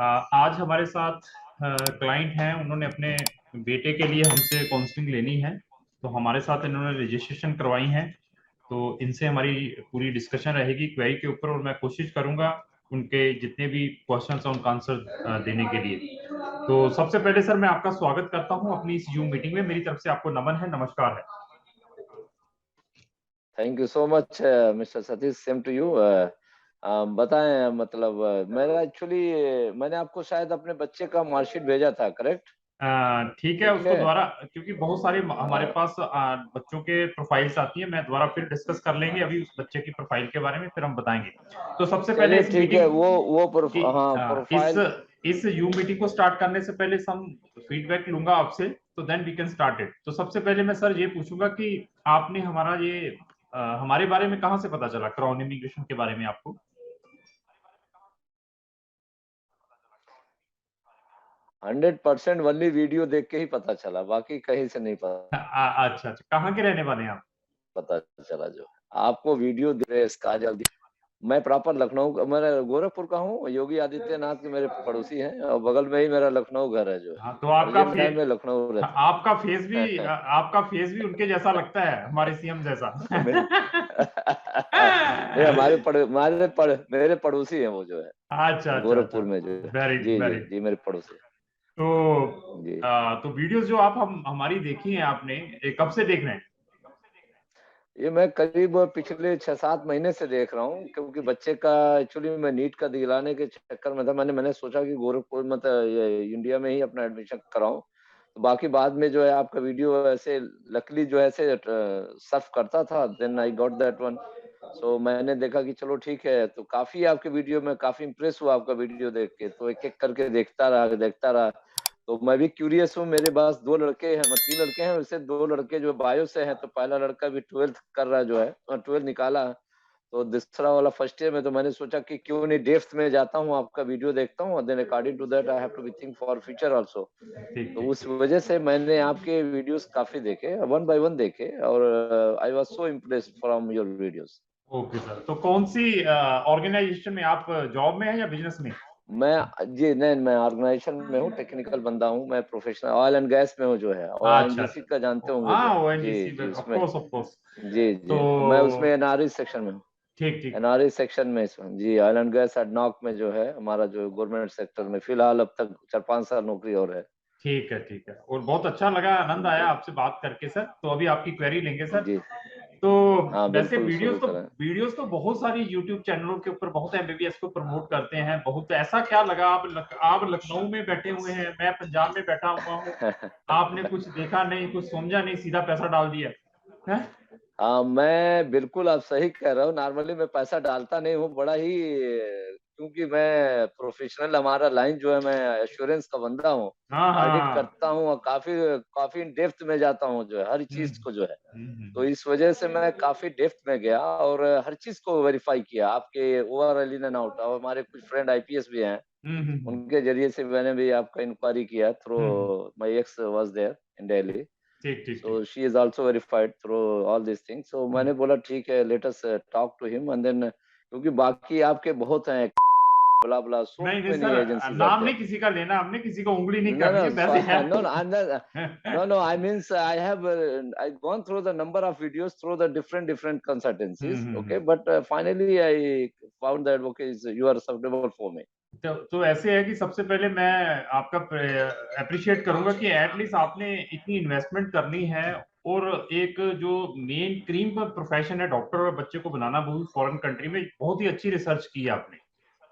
आज हमारे साथ क्लाइंट हैं, उन्होंने अपने बेटे के लिए हमसे काउंसलिंग लेनी है। तो हमारे साथ इन्होंने रजिस्ट्रेशन करवाई है। तो इनसे हमारी पूरी डिस्कशन रहेगी क्वेरी के ऊपर, और मैं कोशिश करूंगा उनके जितने भी क्वेश्चन हैं उनका आंसर देने के लिए। तो सबसे पहले सर मैं आपका स्वागत करता हूं अपनी इस जूम मीटिंग में। मेरी तरफ से आपको नमन है, नमस्कार है। Thank you so much mister Satish, same to you. बताएं, मतलब मेरा एक्चुअली मैंने आपको शायद अपने बच्चे का मार्कशीट भेजा था, करेक्ट? ठीक है, ठीक उसको है। दोबारा, क्योंकि बहुत सारे हमारे अ, पास बच्चों के प्रोफाइल्स आती है, मैं दोबारा फिर डिस्कस कर लेंगे अभी उस बच्चे की प्रोफाइल के बारे में, फिर हम बताएंगे। तो सबसे पहले चलिए इस ठीक है। मीटिंग हाँ, इस प्रोफाइल। इस यूम मीटिंग को स्टार्ट करने से पहले सम फीडबैक लूंगा आपसे, तो then we can start it. तो सबसे पहले मैं सर ये पूछूंगा कि आपने हमारा ये हमारे बारे में कहाँ से पता चला, क्राउन इमिग्रेशन के बारे में आपको? 100% वनली वीडियो देख के ही पता चला, बाकी कहीं से नहीं अच्छा अच्छा, कहाँ के रहने वाले हैं आप? पता चला। जो आपको वीडियो दे रहे काजल दी। मैं प्रॉपर लखनऊ का, मैं गोरखपुर का हूँ। योगी आदित्यनाथ के मेरे पड़ोसी हैं और बगल में ही मेरा लखनऊ घर है जो है। हाँ, तो प्रेजेंट टाइम में लखनऊ रहता आपका फेस भी उनके जैसा लगता है, हमारे सीएम जैसा। मेरे नहीं, मेरे पड़ोसी हैं वो जो है, अच्छा अच्छा अच्छा। गोरखपुर में जो है। वेरी जी जी वेरी। जी, मेरे पड़ोसी तो जी। तो वीडियोस जो आप हम हमारी देखी हैं आपने, ये कब से देख रहे हैं? ये मैं करीब पिछले 6-7 महीने से देख रहा हूँ, क्योंकि बच्चे का एक्चुअली मैं नीट का दिलाने के चक्कर में था। मैंने सोचा कि गोरखपुर मतलब ये इंडिया में ही अपना एडमिशन कराऊं। तो बाकी बाद में जो है आपका वीडियो ऐसे लकली जो है ऐसे सर्फ करता था, then I got that one. So मैंने देखा कि चलो ठीक है। तो काफी आपके वीडियो में काफी इंप्रेस हुआ आपका वीडियो देख के, तो एक एक करके देखता रहा। तो मैं भी क्यूरियस हूँ। मेरे पास 2 लड़के हैं, मतलब 3 लड़के हैं, उससे 2 लड़के जो बायो से हैं। तो पहला लड़का भी 12th कर रहा जो है, 12th निकाला। तो दूसरा वाला फर्स्ट ईयर में। तो मैंने सोचा कि क्यों नहीं डेप्थ में जाता हूँ, आपका वीडियो देखता हूँ, then according to that I have to be think for future also. ठीक तो ठीक उस ठीक। वजह से मैंने आपके वीडियोस काफी देखे, वन बाय वन देखे, और I was so impressed from your videos. Okay sir, तो कौन सी ऑर्गेनाइजेशन में आप जॉब में हैं या बिजनेस में? मैं जी नहीं, मैं ऑर्गेनाइजेशन में हूँ, टेक्निकल बंदा हूँ। मैं प्रोफेशनल ऑयल एंड गैस में हूँ जो है, और अच्छा ओएनजीसी का जानते अच्छा, होंगे जो हाँ है। जी ओएनजीसी, जी, ऑफ उसमें। Course of course. जी तो जी, तो मैं उसमें एनआरई सेक्शन में हूँ। ठीक ठीक। एनआरई सेक्शन में इसमें जी, ऑयल एंड गैस एडनॉक में जो है हमारा, जो गवर्नमेंट सेक्टर में फिलहाल अब तक 4-5 साल नौकरी और है। ठीक है ठीक है, और बहुत अच्छा लगा, आनंद आया जी आपसे बात करके सर। तो अभी आपकी क्वेरी लेंगे सर। जी। तो हाँ वैसे बिल्कुल, शुरू करें। वीडियोस तो बहुत सारी यूट्यूब चैनलों के ऊपर बहुत एमबीबीएस को प्रमोट करते हैं। बहुत ऐसा क्या लगा, आप लखनऊ में बैठे हुए हैं, मैं पंजाब में बैठा हुआ हूँ, आपने कुछ देखा नहीं, कुछ समझा नहीं, सीधा पैसा डाल दिया है? हाँ, मैं बिल्कुल, आप सही कह रहे हो। नॉर्मली मैं पैसा डालता नहीं हूँ, बड़ा ही क्योंकि मैं प्रोफेशनल, हमारा लाइन जो है, मैं एश्योरेंस का बंदा हूँ। हाँ ऑडिट हाँ। करता हूँ और काफी काफी इन डेप्थ में जाता हूँ जो है, हर हम्म चीज को जो है। तो हम्म इस वजह से मैं काफी डेप्थ में गया और हर चीज को वेरीफाई किया, आपके ओवरऑल इन एंड आउट। और हमारे कुछ फ्रेंड आईपीएस भी हैं, हम्म हम्म हम्म उनके जरिए से मैंने भी आपका इंक्वायरी किया through. Hmm, my ex was there in Delhi. ठीक ठीक So ठीक। she is also verified through all these things. So हम्म। मैंने बोला ठीक है, let us talk to him and then, क्योंकि बाकी आपके बहुत हैं, blah blah, so नहीं नहीं many सर, agencies are नाम नहीं there. किसी का लेना, हमने किसी को उंगली नहीं No करनी है, no वैसे है no तो। no, I'm not, no no, I means I have I've gone through the number of videos through the different consultancies. Okay, hmm. but finally I found that okay, you are suitable for me. तो ऐसे है कि सबसे पहले मैं आपका appreciate करूंगा कि एटलीस्ट आपने इतनी इन्वेस्टमेंट करनी है। और एक जो मेन क्रीम का प्रोफेशन है डॉक्टर और बच्चे को बनाना, वो फॉरेन कंट्री में, बहुत ही अच्छी रिसर्च की है आपने।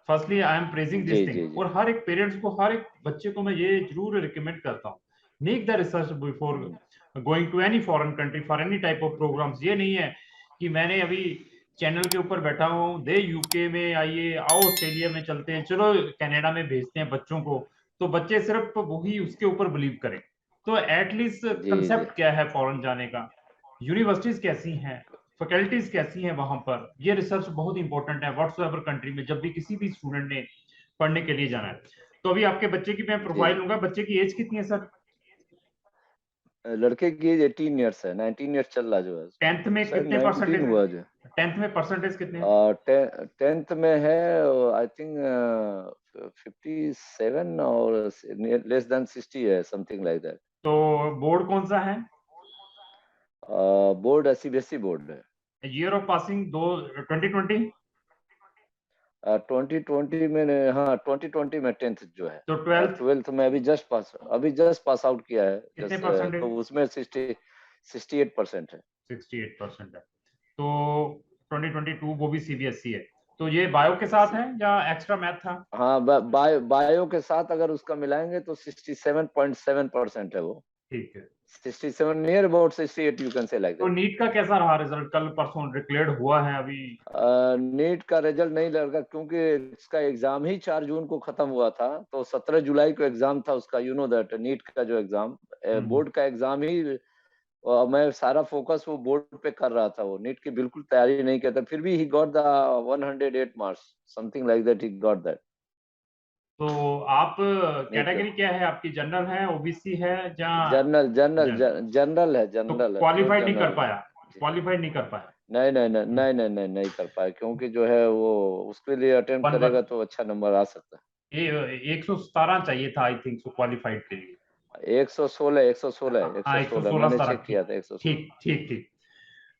फर्स्टली आई एम प्रेजिंग जी दिस थिंग। जी जी और हर एक पेरेंट्स को, हर एक बच्चे को मैं ये जरूर रिकमेंड करता हूँ, make the research before hmm, going to any foreign country for any type of programs. ये नहीं है कि मैंने अभी चैनल के ऊपर बैठा हूँ, दे यूके में आइए, आओ ऑस्ट्रेलिया में चलते हैं, चलो कनाडा में भेजते हैं बच्चों को, तो बच्चे सिर्फ वही उसके ऊपर बिलीव करें। तो एटलीस्ट जी जी कंसेप्ट क्या है फॉरेन जाने का, यूनिवर्सिटीज कैसी हैं, फैकल्टीज कैसी हैं वहां पर, ये रिसर्च बहुत इंपॉर्टेंट है व्हाट्स एवर कंट्री में, जब भी किसी भी स्टूडेंट ने पढ़ने के लिए जाना है। तो अभी आपके बच्चे की मैं जी। प्रोफाइल लूंगा। बच्चे की एज कितनी है सर? लड़के की एज 18 ईयर्स है, 19 ईयर्स चल रहा जो है। टेंथ में शायद कितने 19 परसेंटेज? हुआ जो। टेंथ में परसेंटेज कितने हैं? 10th में है, आई थिंक 57 और लेस देन 60 है, समथिंग लाइक दैट। तो बोर्ड कौन सा है? बोर्ड सीबीएसई बोर्ड है। Year of passing 2020? 2020 में हाँ 2020 में 10th जो है, तो और 12th 12th में अभी जस्ट पास आउट किया है कितने जस्ट, परसेंटेज? तो उसमें 68% है। 68% है। तो 2022 वो भी सीबीएसई है। तो ये बायो के साथ है या एक्स्ट्रा मैथ था? हाँ, बायो के साथ अगर उसका मिलाएंगे तो 67.7% है वो। ठीक है। 67 near about 68 you can say like तो दैट। नीट का कैसा रहा रिजल्ट? कल परसों डिक्लेयर्ड हुआ है अभी। नीट का रिजल्ट नहीं लगा क्योंकि इसका एग्जाम ही 4 जून को खत्म हुआ था, तो 17 जुलाई को एग्जाम था उसका, यू नो दैट नीट का जो एग्जाम, बोर्ड का एग्जाम ही। मैं सारा फोकस वो बोर्ड पे कर रहा था, वो नीट की बिल्कुल तैयारी नहीं करता, फिर भी he got the 108 marks, something like that, he got that. तो आप नीट का कैटेगरी क्या है आपकी? जनरल है, ओबीसी है या जनरल जनरल जनरल? जनरल है, तो जनरल है, प्योर क्वालिफाइड नहीं कर जनरल है। पाया? क्वालिफाइड नहीं कर पाया? नहीं नहीं नहीं नहीं नहीं नहीं नहीं कर पाए, क्योंकि जो है वो उसके लिए अटेम्प्ट वन करेगा तो अच्छा नंबर आ सकता ये 117 चाहिए था आई थिंक सो क्वालिफाइड के लिए। है। 116 116 हाँ 116 116 मैंने सारा चेक किया ठीक। था, 116। ठीक ठीक ठीक।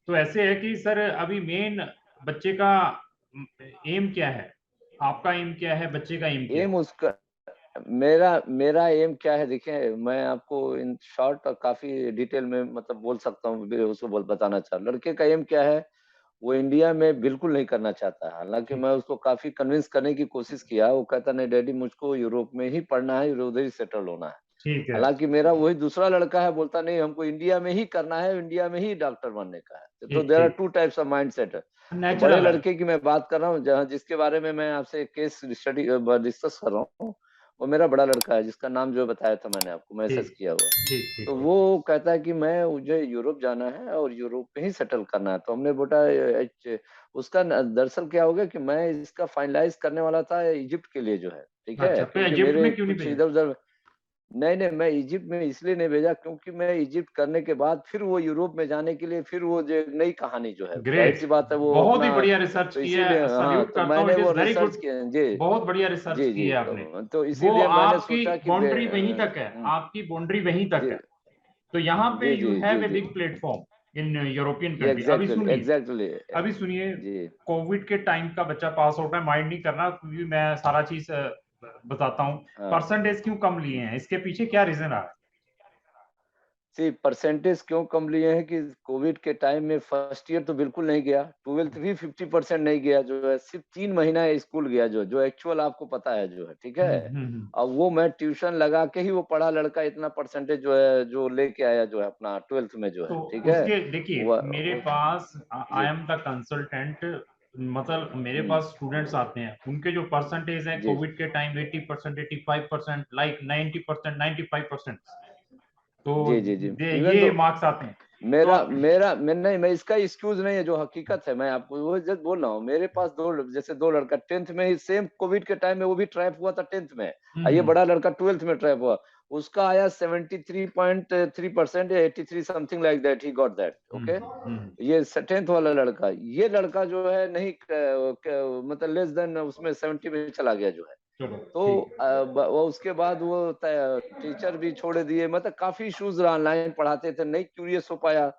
तो ऐसे है कि सर अभी मेन बच्चे का एम क्या है? आपका एम क्या है? बच्चे का एम क्या है? एम उसका, मेरा मेरा एम क्या है, देखिए मैं आपको इन शॉर्ट और काफी डिटेल में मतलब बोल सकता हूँ, उसको बताना चाह, लड़के का एम क्या है, वो इंडिया में बिल्कुल नहीं करना चाहता है। हालांकि ठीक मैं उसको काफी कन्विंस करने की कोशिश किया, वो कहता नहीं डैडी मुझको यूरोप में ही पढ़ना है, उधर ही सेटल होना है। ठीक है। हालांकि मेरा वही दूसरा लड़का है, बोलता नहीं हमको इंडिया में ही करना है, इंडिया में ही डॉक्टर बनने का है। तो ठीक देयर आर ठीक। Two types of mind set. तो बड़े नेचुरल है। लड़के की मैं बात कर रहा हूँ, जहाँ जिसके बारे में मैं आपसे केस स्टडी डिस्कस कर रहा हूँ, वो मेरा बड़ा लड़का है, जिसका नाम जो बताया था मैंने आपको, मैसेज ठीक किया हुआ। ठीक तो ठीक। वो कहता है कि मैं मुझे यूरोप जाना है और यूरोप में ही सेटल करना है। तो हमने बोला उसका दरअसल क्या हो गया कि मैं इसका फाइनलाइज करने वाला था इजिप्ट के लिए जो है, ठीक है, अच्छा, तो क्योंकि इजिप्ट मेरे में क्यों नहीं कुछ भेजा? इधर उधर। नहीं नहीं, मैं इजिप्ट में इसलिए नहीं भेजा क्योंकि मैं इजिप्ट करने के बाद फिर वो यूरोप में जाने के लिए फिर वो जो एक नई कहानी जो है, जाहिर ग्रेट। सी बात है वो बहुत ही अपना। बढ़िया रिसर्च तो किया इसीलिए है, हाँ, सल्यूट तो करता हूँ, मैंने इट वो इज वेरी रिसर्च गुड। किया जी। बहुत बढ़िया रिसर्च जी की जी, है आपने। तो वो इसीलिए मैंने आपकी सोचा कि बाउंड्री वहीं तक है, आपकी बाउंड्री वहीं तक जी है। तो यहाँ पे जी यू जी जी हैव ए जी, बिग प्लेटफॉर्म इन यूरोपियन ये कंट्री। अभी एग्जैक्टली सुनिए, एग्जैक्टली अभी सुनिए। जी। कोविड के टाइम का बच्चा पास आउट है, माइंड नहीं करना क्योंकि मैं सारा चीज बताता हूँ। हाँ, परसेंटेज क्यों कम लिए हैं, इसके पीछे क्या रीजन रहा है? सी परसेंटेज क्यों कम लिए हैं कि कोविड के टाइम में फर्स्ट ईयर तो बिल्कुल नहीं गया, 12th भी 50% नहीं गया, जो है सिर्फ 3 महीना स्कूल गया, जो जो एक्चुअल आपको पता है जो है, ठीक है। हम्म। अब वो मैं ट्यूशन लगा के ही वो पढ़ा लड़का इतना परसेंटेज जो है जो लेके आया जो है अपना 12th में जो तो है, ठीक है। उसके देखिए, मेरे वो पास आई जी एम द कंसल्टेंट, मतलब मेरे हम्म, पास स्टूडेंट्स आते हैं, उनके जो परसेंटेज है जी कोविड के टाइम 80%, 85%, लाइक 90%, 95%। तो जी जी जी, इवन ये तो मार्क्स आते हैं। तो मैं इसका एक्सक्यूज नहीं है, जो हकीकत है मैं आपको वो जस्ट बोल रहा हूँ। मेरे पास जैसे दो लड़का 10th में ही सेम कोविड के टाइम में वो भी ट्रैप हुआ था 10th में, और ये हम्म बड़ा लड़का 12th में ट्रैप हुआ। उसका आया 73.3% या 83 something like that, he got that, okay. Hmm. ये 10th वाला लड़का, ये लड़का जो है नहीं मतलब लेस देन उसमें 70 में चला गया जो है। चलो तो ठीक है। वो उसके बाद वो टीचर भी छोड़ दिए, मतलब काफी इश्यूज रहा, ऑनलाइन पढ़ाते थे, नहीं क्यूरियस हो पाया।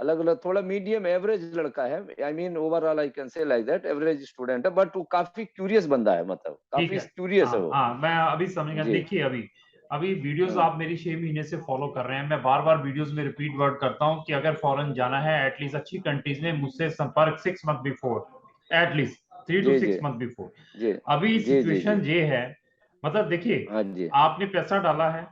अलग अलग थोड़ा मीडियम एवरेज लड़का है, I mean overall I can say like that, average student है, बट वो काफी क्यूरियस बंदा है, मतलब ठीक काफी है। क्यूरियस है हाँ वो। हाँ, मैं अभी समझ गया। जी देखिए अभी अभी वीडियोस हाँ आप मेरी 6 महीने से फॉलो कर रहे हैं। मैं बार बार वीडियोस में रिपीट वर्ड करता हूँ कि अगर फॉरेन जाना है एटलीस्ट अच्छी कंट्रीज में मुझसे संपर्क 6 month before, at least 3 to 6 month before. जी अभी जी जी जी, सिचुएशन ये है, मतलब देखिए, हाँ जी आपने पैसा डाला है,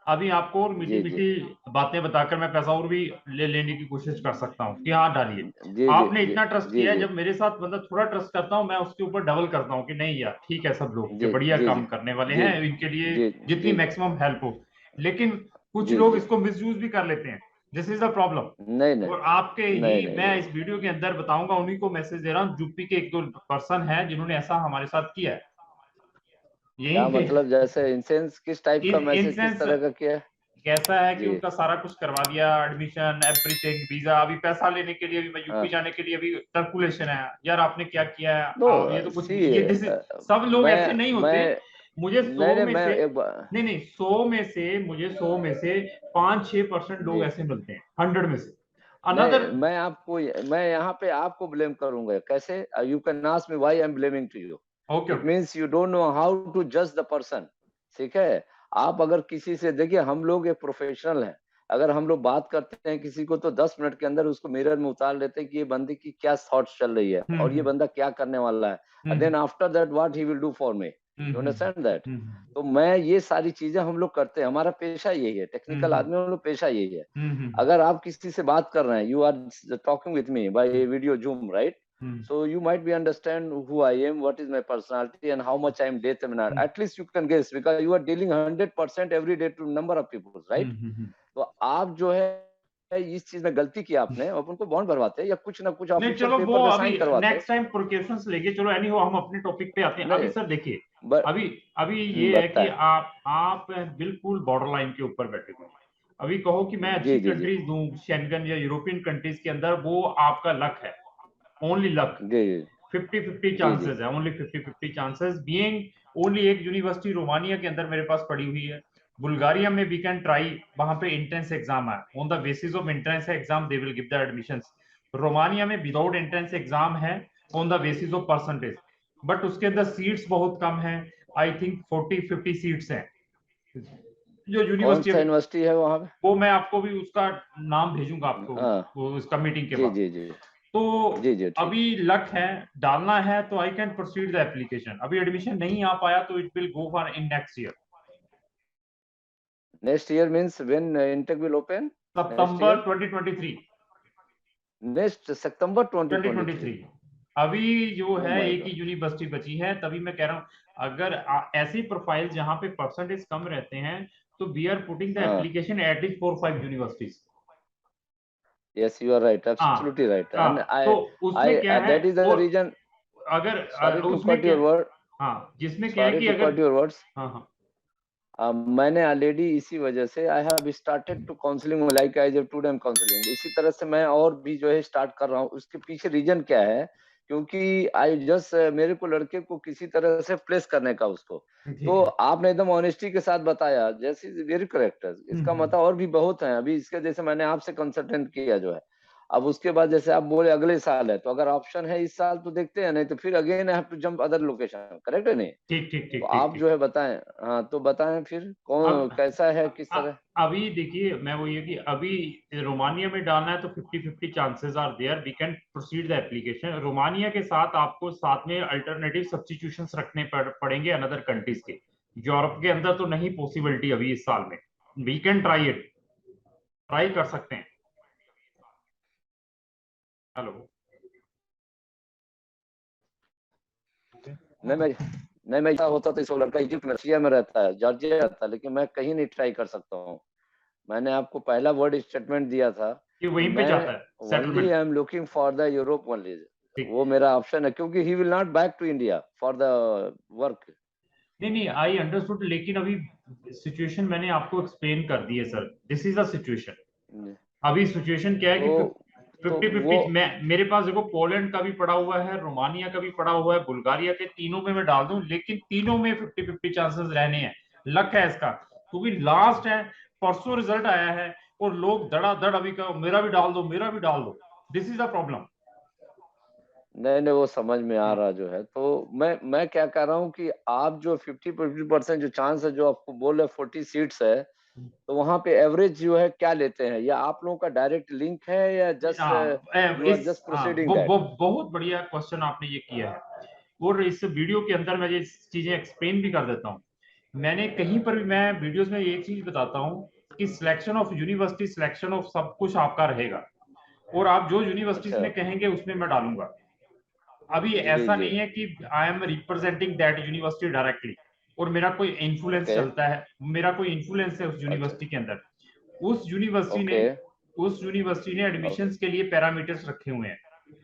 अभी आपको और मीठी जी जी मीठी बातें बताकर मैं पैसा और भी लेने की कोशिश कर सकता हूँ कि हाँ डालिए। जी जी आपने जी इतना ट्रस्ट जी किया है, जी जब मेरे साथ मतलब थोड़ा ट्रस्ट करता हूँ मैं उसके ऊपर डबल करता हूँ कि नहीं यार ठीक है, सब लोग ये जी बढ़िया जी जी काम करने वाले जी हैं, इनके लिए जी जितनी जी मैक्सिमम हेल्प हो। लेकिन कुछ जी लोग जी, इसको मिसयूज भी कर लेते हैं, दिस इज द प्रॉब्लम। नहीं नहीं और आपके नहीं ही नहीं मैं नहीं, इस वीडियो के अंदर बताऊंगा, उन्हीं को मैसेज दे रहा हूँ। यूपी के एक दो पर्सन है जिन्होंने ऐसा हमारे साथ किया है, क्या यही मतलब, जैसे इन सेंस किस टाइप का इन मैसेज, किस सेंस तरह का किया है? कैसा है कि जी उनका सारा कुछ करवा दिया, एडमिशन एवरीथिंग, वीजा, अभी पैसा लेने के लिए भी, मैं यूपी हाँ, जाने के लिए अभी कैलकुलेशन है यार, आपने क्या किया है। नो ये तो कुछ सी ये दिस सब लोग ऐसे नहीं होते। मैं मुझे 100 नहीं नहीं में मैं से एक बार, नहीं 100 में से 5-6% लोग जी ऐसे मिलते हैं 100 में से। नहीं, अनदर मैं यहाँ पे आपको ब्लेम करूंगा कैसे? You can ask me why I am blaming to you. Okay it means you don't know how to जज द पर्सन। ठीक है, आप अगर किसी से देखिए, हम लोग एक प्रोफेशनल हैं, अगर हम लोग बात करते हैं किसी को तो 10 मिनट के अंदर उसको मिरर में उतार लेते हैं कि ये बंदे की क्या थॉट्स चल रही है और ये हम्म बंदा क्या करने वाला है, hmm then after that what he will do for me. Hmm you hmm understand that? Hmm तो मैं ये सारी चीजें हम लोग करते हैं, हमारा पेशा यही है, टेक्निकल हम्म आदमी हम लोग पेशा यही है। हम्म अगर आप किसी से बात कर रहे हैं, you are talking with me by video Zoom, right? Hmm So you might be understand who I am, what is my personality, and how much I am determined. Hmm At least you can guess because you are dealing 100% every day to number of people, right? हम्म। तो आप जो है इस चीज में गलती की आपने, अब उनको बॉन्ड भरवाते हैं या कुछ ना कुछ नहीं ऑफिशियल चलो वो पेपर पे अभी साइन करवाते हैं। नेक्स्ट टाइम प्रिकॉशंस लेके, चलो एनी हो हम अपने टॉपिक पे आते हैं अभी। नहीं, सर देखिए, बट अभी अभी ये है कि बताए। आप बिल्कुल बॉर्डर लाइन के ऊपर बैठे हुए हैं। अभी कहो कि मैं अच्छी जी जी जी कंट्रीज दूं शेंगन या यूरोपियन कंट्रीज के अंदर, वो आपका लक है, ओनली लक। जी 50-50 जी जी चांसेस है, ओनली 50-50 चांसेस बीइंग। ओनली एक यूनिवर्सिटी रोमानिया के अंदर मेरे पास पड़ी हुई है, बुल्गारिया में वी कैन ट्राई, वहां पे एंट्रेंस एग्जाम है, on the basis of entrance exam they will give the admissions. Romania में विदाउट एंट्रेंस एग्जाम है, on the basis of percentage, but उसके अंदर सीट्स बहुत कम है। आई थिंक 40-50 सीट्स हैं जो कौन यूनिवर्सिटी सा अभी। यूनिवर्सिटी है वहां पे? वो मैं आपको भी उसका नाम भेजूंगा आपको, हाँ वो उसका मीटिंग के जी बाद। जी जी तो जी जी ठीक। अभी लक है, डालना है तो I can proceed the application. अभी एडमिशन नहीं आ पाया तो it will go for in next year, next year means when intake will open? Next September year, 2023। Next September 2023। 2023 अभी जो ओ है माय एक ही गॉड। यूनिवर्सिटी बची है, तभी मैं कह रहा हूं अगर ऐसी प्रोफाइल जहां पे परसेंटेज कम रहते हैं तो वी आर पुटिंग द हाँ, application at least 4-5 universities. yes, you are right, हाँ absolutely right, हाँ। and तो I उसमें क्या है, that is the और reason. अगर Sorry to उसमें cut क्या, your word. हाँ जिसमें क्या है Sorry कि to अगर, cut your words. हाँ हाँ मैंने ऑलरेडी इसी वजह से I have started to counselling like as a two time counselling, इसी तरह से मैं और भी जो है स्टार्ट कर रहा हूँ। उसके पीछे रीजन क्या है? क्योंकि आई जस्ट मेरे को लड़के को किसी तरह से प्लेस करने का उसको, ठीक तो है। आपने एकदम ऑनेस्टी के साथ बताया, जैसे वेरी करेक्ट है। इसका हम्म मतलब और भी बहुत है अभी इसके, जैसे मैंने आपसे कंसल्टेंट किया जो है। अब उसके बाद जैसे आप बोले अगले साल है, तो अगर ऑप्शन है इस साल तो देखते हैं, नहीं तो फिर again I have to jump other location, correct है नहीं? ठीक ठीक तो ठीक ठीक आप ठीक। जो है बताएं। हाँ तो बताएं फिर अब कौन कैसा है किस तरह। अभी देखिए, मैं वो ये कि अभी रोमानिया में डालना है तो 50-50 chances are there, we can proceed the application. Romania के साथ आपको साथ में अल्टरनेटिव सब्स्टिट्यूशंस रखने पड़ेंगे अनदर कंट्रीज के। यूरोप के अंदर तो नहीं पॉसिबिलिटी अभी इस साल में, we can try it, try कर सकते हैं। हेलो। नहीं मैं नहीं मैं ऐसा होता तो इस लड़का इजिप्ट में सीरिया में रहता है, जॉर्जिया रहता है, लेकिन मैं कहीं नहीं ट्राई कर सकता हूँ। मैंने आपको पहला वर्ड स्टेटमेंट दिया था कि कि वहीं पे मैं जाता है only settlement. I am looking for the Europe only. ठीक। वो मेरा ऑप्शन है क्योंकि he will not back to India for the work. नहीं नहीं आई अंडरस्टूड, लेकिन अभी सिचुएशन मैंने आपको एक्सप्लेन कर दी है sir, this is a situation. अभी सिचुएशन क्या है तो कि तो फिफ्टी वो फिफ्टी मैं, मेरे पास देखो पोलैंड का भी पड़ा हुआ है, रोमानिया का भी पड़ा हुआ है, बुल्गारिया के, तीनों में मैं डाल दूं, लेकिन तीनों में 50-50 चांसेस रहने हैं। लक है इसका, क्योंकि लास्ट है, परसों रिजल्ट आया है और लोग धड़ाधड़ अभी का मेरा भी डाल दो, मेरा भी डाल दो। This is the problem. नहीं नहीं वो समझ में आ रहा जो है। तो मैं क्या कह रहा हूँ कि आप जो 50% जो चांस है जो आपको बोल रहे 40 सीट्स है, तो वहां पे एवरेज जो है क्या लेते हैं, या आप लोगों का डायरेक्ट लिंक है या just you are just proceeding that? वो बहुत बढ़िया क्वेश्चन आपने ये किया है, और इस वीडियो के अंदर मैं ये चीजें एक्सप्लेन भी कर देता हूँ। मैंने कहीं पर भी, मैं वीडियोस में एक चीज बताता हूँ कि selection of university, selection of सब कुछ आपका रहेगा, और आप जो यूनिवर्सिटीज अच्छा में कहेंगे उसमें मैं डालूंगा। अभी जी ऐसा जी नहीं है कि I am representing that university directly और मेरा कोई इन्फ्लुएंस ओके चलता है, मेरा कोई इन्फ्लुएंस है उस अच्छा यूनिवर्सिटी के अंदर। उस यूनिवर्सिटी ने ओके उस यूनिवर्सिटी ने एडमिशंस के लिए पैरामीटर्स रखे हुए हैं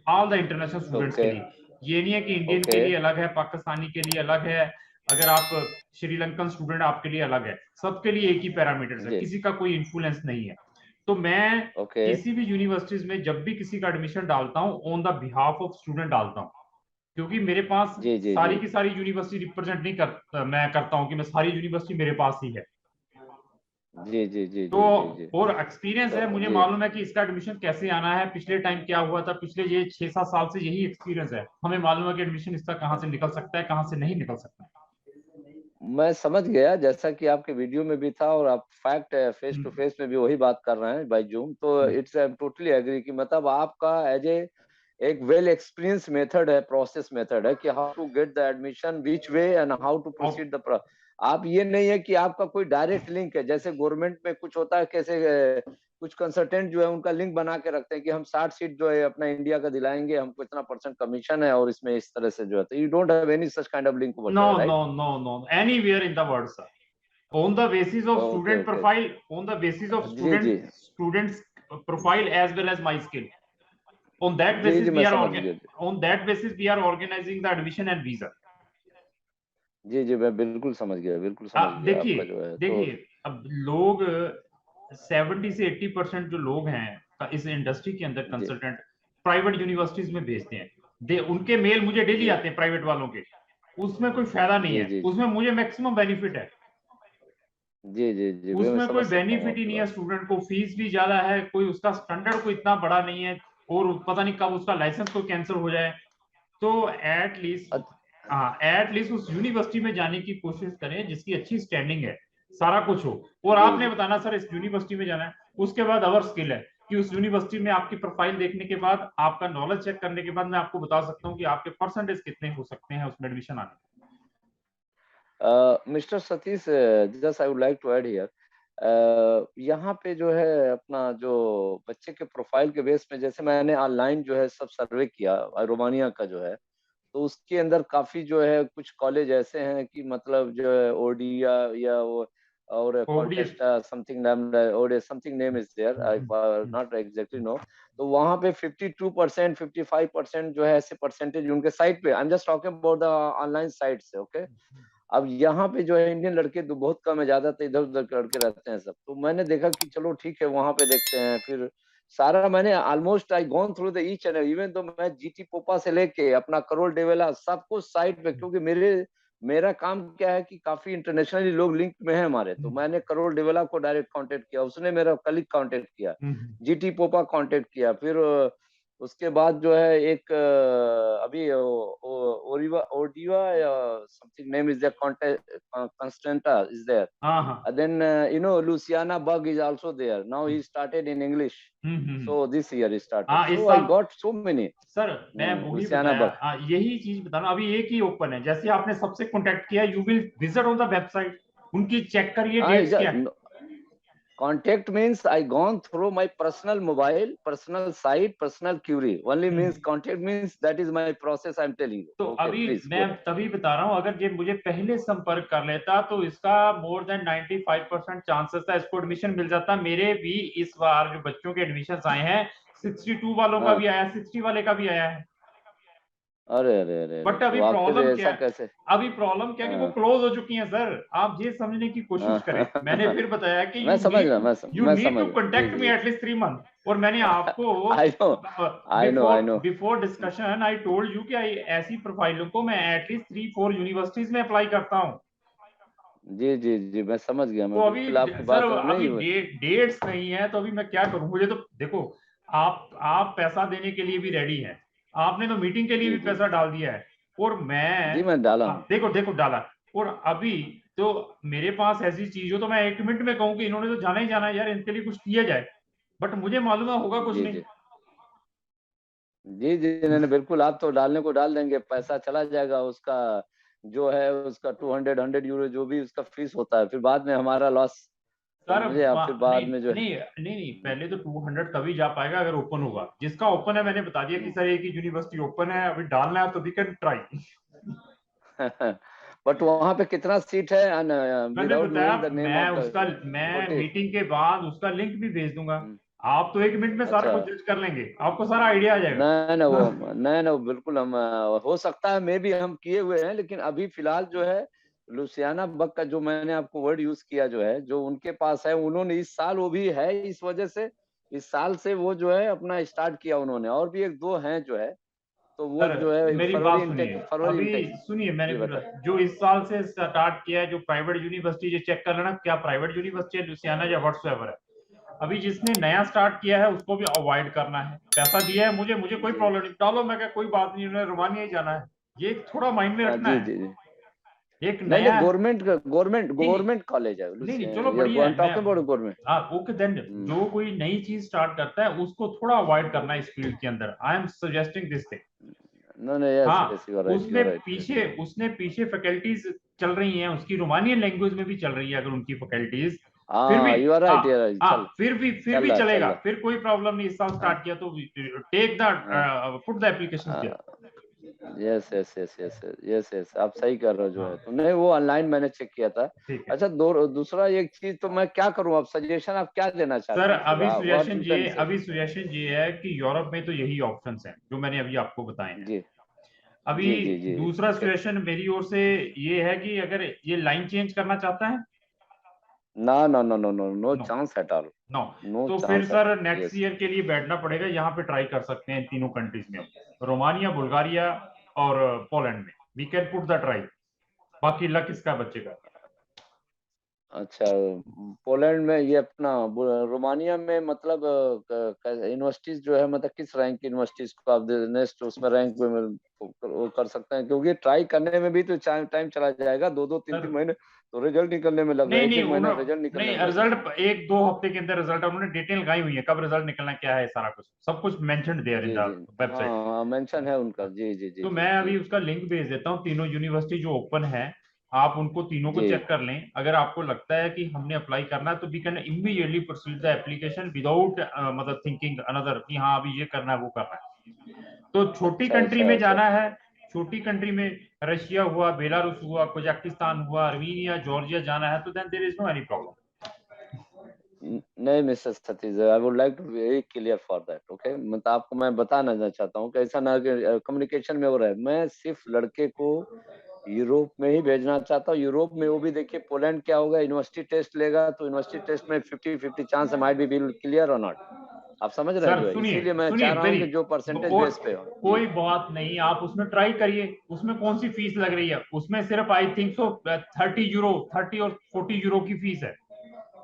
ऑल द इंटरनेशनल स्टूडेंट्स के ओके लिए। ये नहीं है कि इंडियन ओके के लिए अलग है, पाकिस्तानी के लिए अलग है, अगर आप श्रीलंकन स्टूडेंट आपके लिए अलग है, सबके लिए एक ही पैरामीटर्स है, जी किसी का कोई इन्फ्लुएंस नहीं है। तो मैं ओके किसी भी यूनिवर्सिटीज में जब भी किसी का एडमिशन डालता हूँ on the behalf of student डालता हूँ। क्योंकि मेरे पास जी जी सारी जी की सारी यूनिवर्सिटी रिप्रेजेंट नहीं मैं करता हूँ कि मैं सारी यूनिवर्सिटी मेरे पास ही है। जी जी जी तो जी जी जी। और एक्सपीरियंस तो है, मुझे जी मालूम है कि इसका एडमिशन कैसे आना है, पिछले टाइम क्या हुआ था, पिछले ये 6-7 साल से यही एक्सपीरियंस है, हमें मालूम है कि एडमिशन इसका कहाँ से निकल सकता है, कहाँ से नहीं निकल सकता। मैं समझ गया, जैसा कि आपके वीडियो में भी था और आप fact face to hmm, face में भी वही बात कर रहे हैं बाय जूम, तो hmm. It's I am totally agree कि मतलब आपका एज ए एक वेल एक्सपीरियंस मेथड है, प्रोसेस मेथड है कि how to get the admission, which way and how to और प्रोसीड द। आप ये नहीं है कि आपका कोई डायरेक्ट लिंक है, जैसे गवर्नमेंट में कुछ होता है, कैसे कुछ कंसल्टेंट जो है उनका लिंक बना के रखते हैं कि हम 60 सीट जो है अपना इंडिया का दिलाएंगे, हमको इतना % कमीशन है और इसमें इस तरह से जो है, तो you don't have any such kind of link over no there, no right? No no anywhere in the world sir, on the basis of okay student okay. profile, on the basis of जी जी students profile as well as my skill, on that जी जी, basis मैं we are समझ गया। on that basis we are organizing the admission and visa। जी जी, मैं बिल्कुल समझ गया, बिल्कुल समझ गया देखिए आपका जो है तो। देखिए, अब लोग 70 से 80% जो लोग हैं इस इंडस्ट्री के अंदर जी कंसल्टेंट प्राइवेट यूनिवर्सिटीज में भेजते हैं, दे उनके मेल मुझे डेली जी आते हैं प्राइवेट वालों के, उसमें कोई फायदा नहीं जी है, जी उसमें मुझे मैक्सिमम बेनिफिट है, जी जी जी, मैं उसमें कोई समझ सकता हूँ बेनिफिट ही आपकी नहीं है, बात। स्टूडेंट को फीस भी ज्यादा है, कोई उसका स्टैंडर्ड कोई इतना बड़ा नहीं है, और पता नहीं कब उसका लाइसेंस को कैंसिल हो जाए। तो एट लीस्ट, अच्छा, हाँ एट लीस्ट उस यूनिवर्सिटी में जाने की कोशिश करें जिसकी अच्छी स्टैंडिंग है, सारा कुछ हो, और जी आपने जी। बताना सर इस यूनिवर्सिटी में जाना है, उसके बाद अवर स्किल है कि उस यूनिवर्सिटी में आपकी प्रोफाइल देखने के बाद, आपका नॉलेज चेक करने के बाद मैं आपको बता सकता हूँ कि आपके परसेंटेज कितने हो सकते हैं उसमें एडमिशन आने। Mister Satish, just I would like to add here, यहाँ पे जो है अपना जो बच्चे के प्रोफाइल के बेस में, जैसे मैंने ऑनलाइन जो है सब सर्वे किया रोमानिया का जो है, तो उसके अंदर काफी जो है कुछ कॉलेज ऐसे हैं कि मतलब जो है ओडिया या वो और ओबीडीएस। कॉन्टेस्ट समथिंग नेम, और something name is there, I not exactly know. तो वहाँ पे 52% 55% जो है ऐसे परसेंटेज उनके साइट पे, I am just talking about the online site से, ओके। अब यहाँ पे जो है इंडियन लड़के तो बहुत कम है, ज्यादातर इधर उधर लड़के रहते हैं सब, तो मैंने देखा कि चलो ठीक है वहां पे देखते हैं। फिर सारा मैंने almost I gone through the each and even तो मैं जीटी पोपा से लेके अपना करोल डेवेला सब कुछ साइट पे, क्योंकि मेरा काम क्या है कि काफी इंटरनेशनली लोग लिंक में है हमारे, तो मैंने करोल डेवेला को डायरेक्ट कांटेक्ट किया, उसने मेरा कलीग कांटेक्ट किया, जीटी पोपा कांटेक्ट किया, फिर उसके बाद जो है एक अभी ओरिवा ओडिवा something name is there, Constanta is there. हाँ हाँ। And then Luciana Bug is also there. Now he started in English. Hmm. So this year he started. हाँ इस So I साल got so many. सर मैं वही Luciana बताया, Bug. यही चीज बताना, अभी एक ही ओपन है, जैसे आपने सबसे कांटेक्ट किया, you will visit on the website, उनकी चेक करिए I डेट्स क्या just, है। contact means I gone through my personal mobile, personal site, personal query. Only means contact means that is my process. I'm telling you. तो Okay, अभी please मैं go ahead. तभी बता रहा हूँ, अगर ये मुझे पहले संपर्क कर लेता तो इसका मोर देन 95% चांसेस था इसको एडमिशन मिल जाता। मेरे भी इस बार जो बच्चों के एडमिशन आए हैं, 62 वालों का हाँ। भी आया, 60 वाले का भी आया है। अरे अरे अरे अरे, बट तो अभी आखिर प्रॉब्लम क्या ऐसा है, कैसे? अभी प्रॉब्लम क्या है कि वो हाँ क्लोज हो चुकी हैं सर, आप ये समझने की कोशिश करें। मैंने हाँ। फिर बताया कि मैं समझ रहा, यू मैं नीड समझ टू रहा, जी कंटेक्ट मी जी। एटलीस्ट 3 मंथ, और मैंने आपको I know, I know, before I know. Before discussion I told you कि ऐसी प्रोफाइलों को मैं एटलीस्ट 3-4 यूनिवर्सिटीज में अप्लाई करता हूँ। जी जी जी, मैं समझ गया, तो मैं अभी बिल्कुल आपकी सर बात अभी नहीं हुई। डेट्स नहीं है, तो अभी मैं क्या करूं, मुझे तो देखो, आप पैसा देने के लिए भी रेडी हैं, आपने तो मीटिंग के लिए जी भी जी पैसा डाल दिया है, और मैं जी, मैं डाला हूँ। देखो देखो डाला, और अभी तो मेरे पास ऐसी चीज हो तो मैं 1 मिनट में कहूं कि इन्होंने तो जाना ही जाना है यार, इनके लिए कुछ किया जाए, बट मुझे मालूम है होगा कुछ जी नहीं। जी जी जी, नहीं नहीं, बिल्कुल आप तो डालने को डाल देंगे, पैसा चला जाएगा उसका, जो है उसका 200 100 यूरो जो भी उसका फीस होता है, फिर बाद में हमारा लॉस, सर समझे आप, फिर नहीं बाद में जो है। नहीं नहीं नहीं, पहले तो 200 तभी जा पाएगा अगर ओपन होगा, जिसका ओपन है मैंने बता दिया कि सर एक ही यूनिवर्सिटी ओपन है, अभी डालना है तो वी कैन ट्राई। बट वहां पे कितना सीट है, मैंने विदाउट बताया नोइंग द नेम मैं ऑफ द उसका, मैं कोटे? मीटिंग के बाद उसका लिंक भी भेज दूंगा, आप तो 1 मिनट में सारा अच्छा। कुछ जज कर लेंगे, आपको सारा आइडिया आ जाएगा। नहीं नहीं, हाँ। वो नहीं नहीं, वो बिल्कुल हम हो सकता है मे भी हम किए हुए हैं, लेकिन अभी फिलहाल जो है लुसियाना बग का जो मैंने आपको वर्ड यूज किया जो है, जो उनके पास है, उन्होंने इस साल वो भी है, इस वजह से इस साल से वो जो है अपना स्टार्ट किया उन्होंने, और भी एक दो हैं जो है, तो वो सर जो है मेरी फरवरी बात इंटेक, सुनिए, फरवरी अभी इंटेक। सुनिए, मैंने जी पूरा बताए। जो इस साल से स्टार्ट किया है, जो प्राइवेट यूनिवर्सिटी जो चेक कर लेना क्या प्राइवेट यूनिवर्सिटी है लुसियाना या व्हाट्सएवर है। अभी जिसने नया स्टार्ट किया है उसको भी अवॉइड करना है। पैसा दिया है मुझे, मुझे कोई जी प्रॉब्लम नहीं, डालो, मैं क्या कोई बात नहीं, उन्होंने रोमानिया ही जाना है। ये थोड़ा माइंड में हाँ रखना जी है। जी जी। एक नहीं नहीं, नया, गवर्नमेंट गवर्नमेंट नहीं नहीं, गवर्नमेंट कॉलेज है नहीं नहीं, चलो ये, बढ़िया आई एम है। मैं, टॉकिंग अबाउट गवर्नमेंट। हाँ ओके देन, जो कोई नई चीज स्टार्ट करता है उसको थोड़ा अवॉइड करना है इस फील्ड के अंदर। I am suggesting this thing. No no, yes हाँ, yes, you are right, you are right. उसने पीछे फैकल्टीज चल रही हैं, उसकी रोमानियन लैंग्वेज में भी चल रही है अगर उनकी फैकल्टीज, फिर भी, हाँ यू आर हाँ राइट, यू आर राइट, हाँ, चल फिर चल भी रहा, चल चलेगा, रहा। फिर कोई प्रॉब्लम नहीं। इस साल हाँ स्टार्ट किया तो टेक हाँ, the put the application there. Yes yes yes yes yes yes, आप सही कर रहे हो जो है, हाँ तो नहीं वो ऑनलाइन मैंने चेक किया था। ठीक है अच्छा, दूसरा एक चीज, तो मैं क्या करूं, आप सजेशन आप क्या देना सर। चाहते हैं फिर, व्हाट यू कैन से। अभी सुजेशन ये है कि यूरोप में तो यही ऑप्शंस हैं जो मैंने अभी आपको बताए हैं। जी अभी जी जी जी, दूसरा ओके। सजेशन मेरी ओर से ये है कि अगर ये लाइन चेंज करना चाहता है, ना ना no no no, no no, chance at all. No, no तो फिर chance at sir all, next yes. Year के लिए बैठना पड़ेगा। यहाँ पे ट्राई कर सकते हैं इन तीनों कंट्रीज में, रोमानिया, बुल्गारिया और पोलैंड में। We can put the try, बाकी लक इसका बच्चे का। अच्छा, पोलैंड में ये अपना रोमानिया में मतलब यूनिवर्सिटीज जो है, मतलब किस रैंक की यूनिवर्सिटीज को आप नेक्स्ट उसमें रैंक में वो कर सकते हैं, क्योंकि ट्राई करने में भी तो टाइम चला जाएगा, दो दो तीन सर तीन महीने तो रिजल्ट निकलने में लग रहा नहीं है, एक नहीं, एक महीना रिजल्ट निकलने नहीं, में लग रहा रिजल्ट एक दो हफ्ते के अंदर रिजल्ट उन्होंने डिटेल लगाई हुई है, कब रिजल्ट निकलना क्या है, सारा कुछ सब कुछ मेंशन्ड देयर है। इन जी द जी, वेबसाइट। हाँ मेंशन है उनका, जी जी जी तो जी मैं जी अभी उसका लिंक भेज देता हूँ, तीनों यूनिवर्सिटी जो ओपन है, आप उनको तीनों को जी। चेक कर लें। अगर आपको लगता है कि हमने अप्लाई करना है तो we can immediately proceed the application without मतलब थिंकिंग अनदर कि हाँ अभी ये करना है वो करना है। तो छोटी अच्छा कंट्री अच्छा में अच्छा। जाना है, छोटी कंट्री में रशिया हुआ, बेलारूस हुआ, कजाकिस्तान हुआ, अर्मीनिया, जॉर्जिया जाना है तो then there is no any problem. नहीं mister Satish, I would like to be very clear for that, okay. मतलब आपको मैं बताना चाहता हूँ कि ऐसा ना कि कम्युनिकेशन में हो रहा है, मैं सिर्फ लड़के को यूरोप में ही भेजना चाहता हूँ। यूरोप में वो भी देखिए, पोलैंड क्या होगा, यूनिवर्सिटी टेस्ट लेगा तो यूनिवर्सिटी टेस्ट में 50-50 चांस है, माइट बी विल क्लियर और नॉट। आप समझ रहे हैं सर जो है, सुनिए, इसीलिए मैं सुनिए चाह रहा हूँ मेरी, कि जो परसेंटेज और बेस पे हो। जी। कोई बात नहीं, आप उसमें ट्राई करिए। उसमें कौन सी फीस लग रही है, उसमें सिर्फ आई थिंक सो 30 यूरो, 30 और 40 यूरो की फीस है।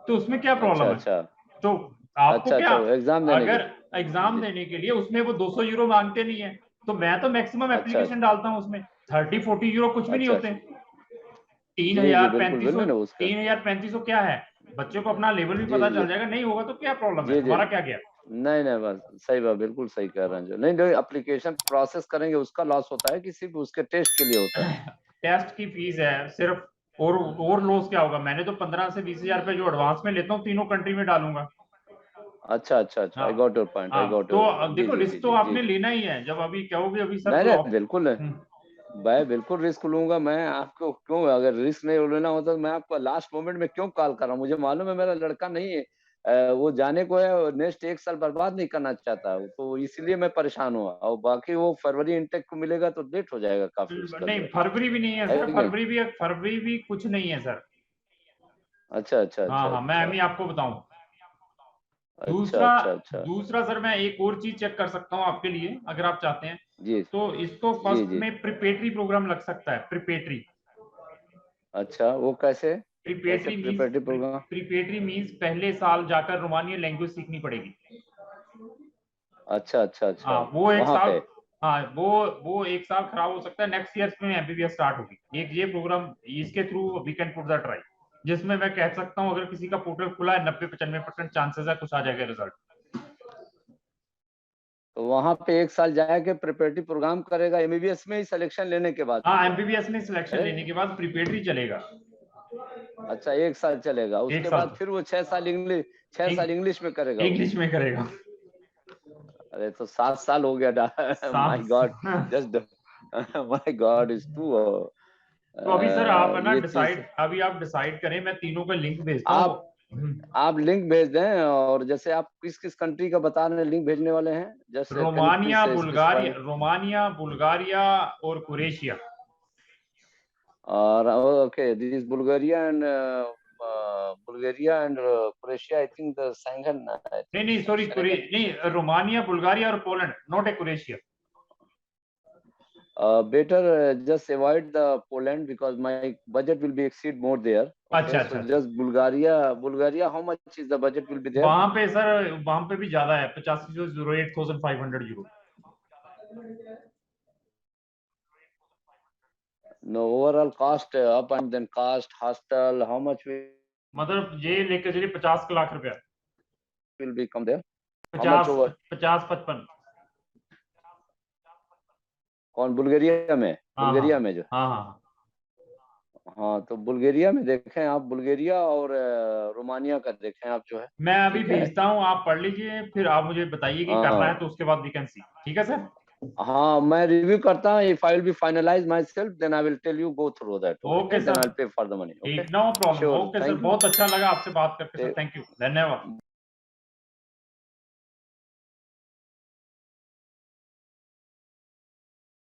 तो उसमें क्या अच्छा प्रॉब्लम है? अच्छा तो आपको अच्छा क्या, अच्छा, एग्जाम देने के। अगर एग्जाम जी। देने के लिए उसमें वो 200 यूरो मांगते नहीं है, तो मैं तो मैक्सिमम अच्छा एप्लीकेशन डालता हूँ उसमें। 30-40 यूरो कुछ भी नहीं अच्छा होते। अच्छा। तीन जी जी हजार बिल्कुल पैंतीस सौ बिल्कुल, उसका। 3,000-3,500 क्या है? बच्चे को अपना लेवल भी जी पता जी चल जाएगा, नहीं होगा तो क्या प्रॉब्लम है, जी जी। हमारा क्या गया। नहीं नहीं, बस सही बात, बिल्कुल सही कह रहे हैं जो, नहीं जो एप्लीकेशन प्रोसेस करेंगे उसका लॉस होता है कि सिर्फ उसके टेस्ट के लिए होता है। टेस्ट की फीस है सिर्फ। और लॉस क्या होगा? मैंने तो 15 से 20 हजार रुपए जो एडवांस में लेता हूँ तीनों कंट्री में डालूंगा। अच्छा अच्छा अच्छा, हाँ आई गॉट योर पॉइंट, आई हाँ, गॉट तो योर। अब जी देखो जी जी रिस्क तो जी जी आपने जी। लेना ही है। जब अभी कहोगे अभी सर नहीं कोई नहीं बिल्कुल नहीं, मैं बिल्कुल रिस्क लूंगा। मैं आपको क्यों, अगर रिस्क नहीं लेना होता तो मैं आपको लास्ट मोमेंट में क्यों कॉल कर रहा हूँ, मुझे मालूम है मेरा लड़का नहीं है, वो जाने को है, नेक्स्ट एक साल बर्बाद नहीं करना चाहता, तो इसलिए मैं परेशान हुआ। और बाकी वो फरवरी इंटेक को मिलेगा तो लेट हो जाएगा काफी उसका जो नहीं, फरवरी भी नहीं है है सर, कि नहीं। फरवरी भी कुछ नहीं है सर। अच्छा अच्छा हाँ अच्छा हाँ, मैं अच्छा अभी आपको बताऊं। अच्छा दूसरा, अच्छा अच्छा। सर मैं एक और चीज चेक कर सकता हूँ आपके लिए अगर आप चाहते हैं। जी तो इसको जी फर्स्ट जी। में प्रिपेटरी प्रोग्राम लग सकता है, प्रिपेटरी। अच्छा, वो कैसे, कैसे प्रिपेटरी मींस, प्रिपरेटरी प्रोग्राम। पहले साल जाकर रोमानियन लैंग्वेज सीखनी पड़ेगी। अच्छा अच्छा अच्छा, हाँ वो एक वहां साल, पे। हाँ वो एक साल खराब हो सकता है। नेक्स्ट ईयर में एमबीबीएस स्टार्ट होगी। एक ये प्रोग्राम, इसके through we can put the try, जिसमें मैं कह सकता हूँ अगर किसी का पोर्टल खुला है 90-95% चांसेस है कुछ आ जाएगा रिजल्ट। तो वहां पे एक साल जाके प्रिपरेटरी प्रोग्राम करेगा, एमबीबीएस में ही सिलेक्शन लेने के बाद हाँ जो है। एमबीबीएस में सिलेक्शन अरे, लेने के बाद प्रिपेटरी चलेगा। अच्छा एक साल चलेगा, एक उसके साल बाद फिर वो 6 साल इंग्लिश, 6 साल इंग्लिश में करेगा वो। इंग्लिश में करेगा। अरे तो 7 साल हो गया। माय गॉड, सात। Just my God is two. तो अभी सर आप है ना ये चीज डिसाइड, अभी आप डिसाइड करें, मैं तीनों का लिंक भेजता हूँ। आप आप लिंक भेज दें, और जैसे आप किस किस कंट्री का बता रहे हैं लिंक भेजने वाले हैं, just can you please specify. Romania, Bulgaria और क्रोएशिया। और okay, this is Bulgaria and Croatia, I think the Schengen, I नहीं think नहीं, सॉरी, Schengen। नहीं, रोमानिया, बुल्गारिया और Poland, not a Croatia. better just avoid the Poland because my budget will be exceed more there. अच्छा Okay, अच्छा so अच्छा। just Bulgaria, how much is the budget will be there? वहां पे sir, वहां पे भी ज्यादा है, 85,008,500 euro. No, overall cost up and then cost, hostel, how much मतलब ये लेकर चलिए 50 लाख रुपया। will be come there? How much 50, over? 50, 55। कौन बुल्गारिया में? हाँ बुल्गारिया हाँ में जो हाँ हाँ। हाँ, तो बुल्गारिया में देखें आप, बुल्गारिया और रोमानिया का देखें आप जो है। मैं अभी ठीक है। भेजता हूँ, आप पढ़ लीजिए, फिर आप मुझे बताइए कि करना है हाँ तो उसके बाद वी कैन सी। ठीक है सर। हाँ, मैं रिव्यू करता हूँ। If I will be finalize myself then I will tell you, go through that. Okay okay, then sir, I will pay for the money. Okay, ठीक, no problem. Sure, okay sir, thank बहुत अच्छा लगा आपसे बात करके sir, you. Thank you, धन्यवाद।